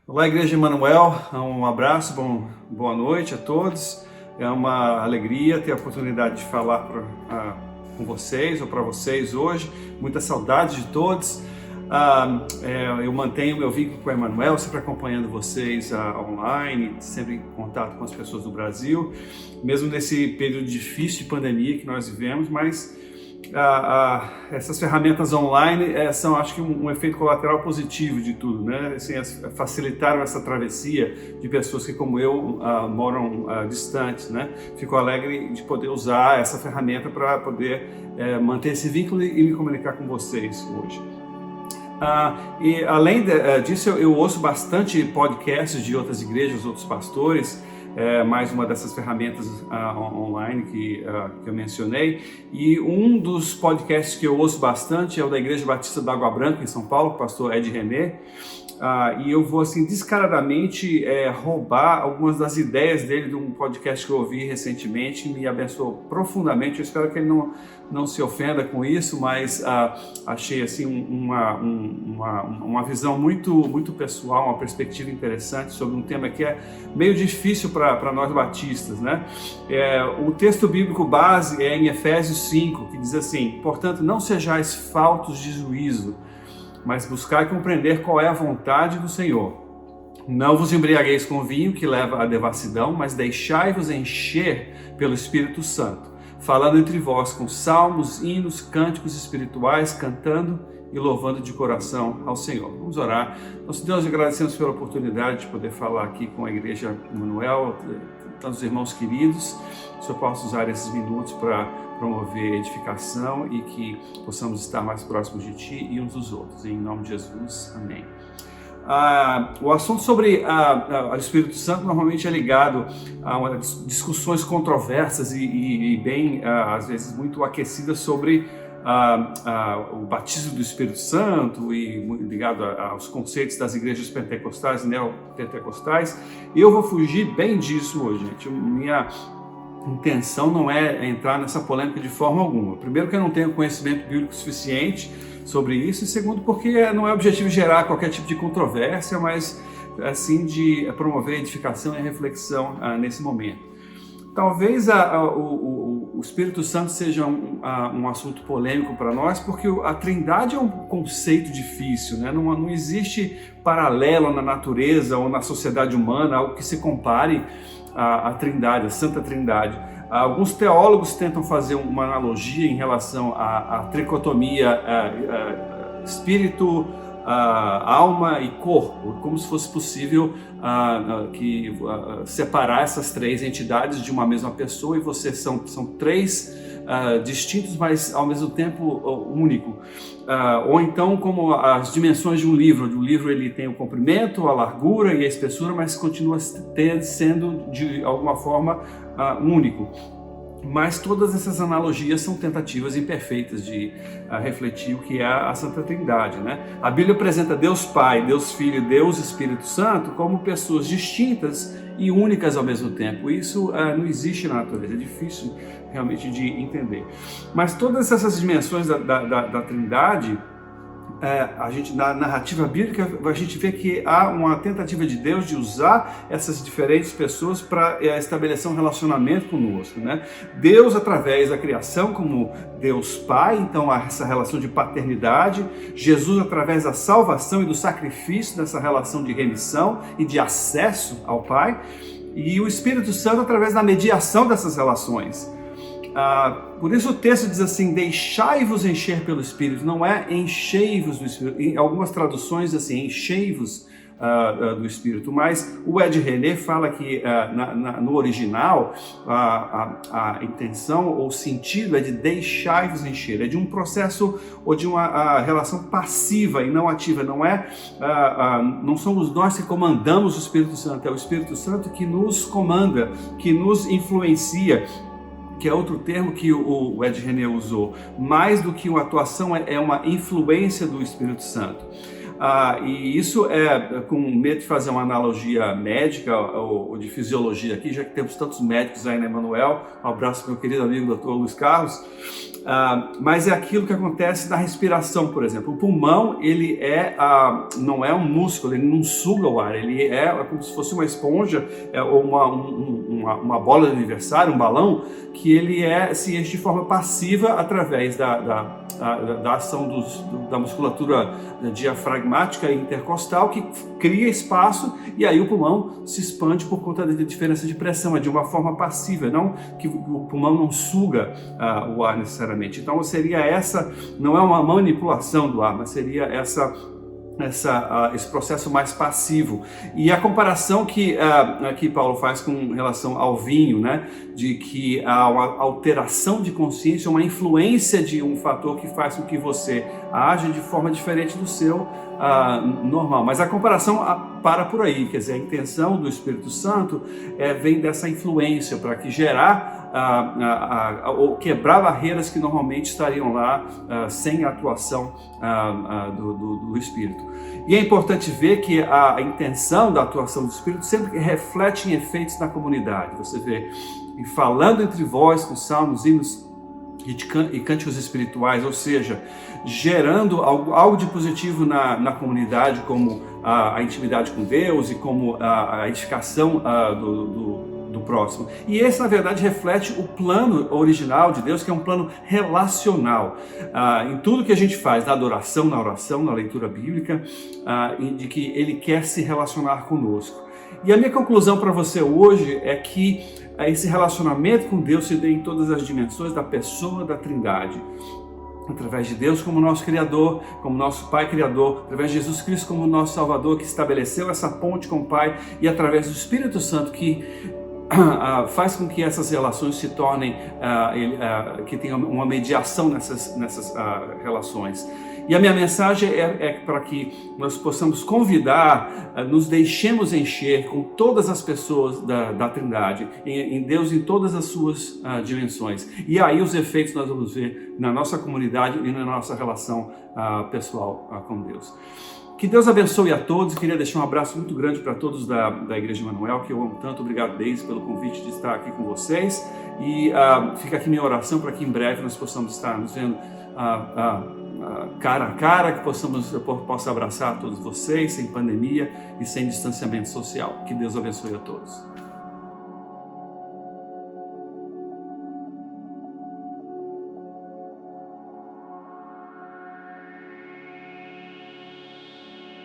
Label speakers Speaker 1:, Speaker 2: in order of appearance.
Speaker 1: Olá, Igreja Emanuel, um abraço, boa noite a todos. É uma alegria ter a oportunidade de falar com vocês ou para vocês hoje. Muita saudade de todos. Eu mantenho meu vínculo com o Emanuel, sempre acompanhando vocês online, sempre em contato com as pessoas do Brasil, mesmo nesse período difícil de pandemia que nós vivemos, mas essas ferramentas online são, acho que, um efeito colateral positivo de tudo, né? Assim, facilitaram essa travessia de pessoas que, como eu, moram distantes, né? Fico alegre de poder usar essa ferramenta para poder manter esse vínculo e me comunicar com vocês hoje. E além disso, eu ouço bastante podcasts de outras igrejas, outros pastores, mais uma dessas ferramentas online que eu mencionei. E um dos podcasts que eu ouço bastante é o da Igreja Batista da Água Branca, em São Paulo, com o pastor Ed René. E eu vou, assim, descaradamente roubar algumas das ideias dele de um podcast que eu ouvi recentemente, me abençoou profundamente. Eu espero que ele não se ofenda com isso, mas achei, assim, uma visão muito pessoal, uma perspectiva interessante sobre um tema que é meio difícil para nós batistas, né? O texto bíblico base é em Efésios 5, que diz assim: portanto, não sejais faltos de juízo, mas buscai compreender qual é a vontade do Senhor. Não vos embriagueis com vinho, que leva à devassidão, mas deixai-vos encher pelo Espírito Santo, falando entre vós com salmos, hinos, cânticos espirituais, cantando e louvando de coração ao Senhor. Vamos orar. Nosso Deus, agradecemos pela oportunidade de poder falar aqui com a Igreja Emanuel, tantos irmãos queridos. Que o Senhor possa usar esses minutos para promover edificação e que possamos estar mais próximos de Ti e uns dos outros. Em nome de Jesus, amém. O assunto sobre o Espírito Santo normalmente é ligado a discussões controversas e bem, às vezes, muito aquecidas sobre o batismo do Espírito Santo e ligado aos conceitos das igrejas pentecostais e neopentecostais. E eu vou fugir bem disso hoje, gente. Minha intenção não é entrar nessa polêmica de forma alguma. Primeiro, que eu não tenho conhecimento bíblico suficiente sobre isso, e segundo, porque não é objetivo gerar qualquer tipo de controvérsia, mas assim de promover edificação e reflexão nesse momento. Talvez o Espírito Santo seja um assunto polêmico para nós, porque a Trindade é um conceito difícil, né? Não existe paralelo na natureza ou na sociedade humana, algo que se compare à Trindade, a Santa Trindade. Alguns teólogos tentam fazer uma analogia em relação à tricotomia espírito, alma e corpo, como se fosse possível separar essas três entidades de uma mesma pessoa, e você são três distintos, mas ao mesmo tempo único. Ou então, como as dimensões de um livro. O livro, ele tem o comprimento, a largura e a espessura, mas continua sendo de alguma forma único. Mas todas essas analogias são tentativas imperfeitas de refletir o que é a Santa Trindade, né? A Bíblia apresenta Deus Pai, Deus Filho e Deus Espírito Santo como pessoas distintas e únicas ao mesmo tempo. Isso não existe na natureza, é difícil realmente de entender. Mas todas essas dimensões da Trindade, a gente, na narrativa bíblica, a gente vê que há uma tentativa de Deus de usar essas diferentes pessoas para estabelecer um relacionamento conosco, né? Deus, através da criação, como Deus Pai, então há essa relação de paternidade. Jesus, através da salvação e do sacrifício, nessa relação de remissão e de acesso ao Pai. E o Espírito Santo, através da mediação dessas relações. Por isso o texto diz assim: deixai-vos encher pelo Espírito, não é enchei-vos do Espírito. Em algumas traduções assim, enchei-vos do Espírito, mas o Ed René fala que no original a intenção ou sentido é de deixai-vos encher, é de um processo ou de uma relação passiva e não ativa. Não somos nós que comandamos o Espírito Santo, é o Espírito Santo que nos comanda, que nos influencia, que é outro termo que o Ed René usou. Mais do que uma atuação, é uma influência do Espírito Santo. E isso é, com medo de fazer uma analogia médica ou de fisiologia aqui, já que temos tantos médicos aí na Emanuel, um abraço para meu querido amigo Dr. Luiz Carlos, mas é aquilo que acontece na respiração, por exemplo. O pulmão, ele não é um músculo, ele não suga o ar, ele é como se fosse uma esponja ou uma bola de aniversário, um balão, que ele se enche de forma passiva através da ação da musculatura diafragmática e intercostal, que cria espaço, e aí o pulmão se expande por conta da diferença de pressão, é de uma forma passiva, não que o pulmão não suga o ar necessariamente. Então seria não é uma manipulação do ar, mas seria esse processo mais passivo. E a comparação que Paulo faz com relação ao vinho, né, de que há uma alteração de consciência, uma influência de um fator que faz com que você age de forma diferente do seu normal. Mas a comparação para por aí, quer dizer, a intenção do Espírito Santo vem dessa influência para que gerar ou quebrar barreiras que normalmente estariam lá sem a atuação do Espírito. E é importante ver que a intenção da atuação do Espírito sempre reflete em efeitos na comunidade. Você vê, e falando entre vós com salmos, hinos e cânticos espirituais, ou seja, gerando algo de positivo na comunidade, como a intimidade com Deus e como a edificação do próximo. E esse, na verdade, reflete o plano original de Deus, que é um plano relacional. Em tudo que a gente faz, na adoração, na oração, na leitura bíblica, de que Ele quer se relacionar conosco. E a minha conclusão para você hoje é que esse relacionamento com Deus se dê em todas as dimensões da pessoa da Trindade. Através de Deus como nosso Criador, como nosso Pai Criador, através de Jesus Cristo como nosso Salvador, que estabeleceu essa ponte com o Pai, e através do Espírito Santo, que faz com que essas relações se tornem, que tenha uma mediação nessas relações. E a minha mensagem é para que nós possamos convidar, nos deixemos encher com todas as pessoas da Trindade, em Deus em todas as suas dimensões. E aí os efeitos nós vamos ver na nossa comunidade e na nossa relação pessoal com Deus. Que Deus abençoe a todos. Queria deixar um abraço muito grande para todos da Igreja Emanuel, que eu amo tanto. Obrigado, Deise, pelo convite de estar aqui com vocês. E fica aqui minha oração para que em breve nós possamos estar nos vendo cara a cara, que eu possa abraçar todos vocês, sem pandemia e sem distanciamento social. Que Deus abençoe a todos.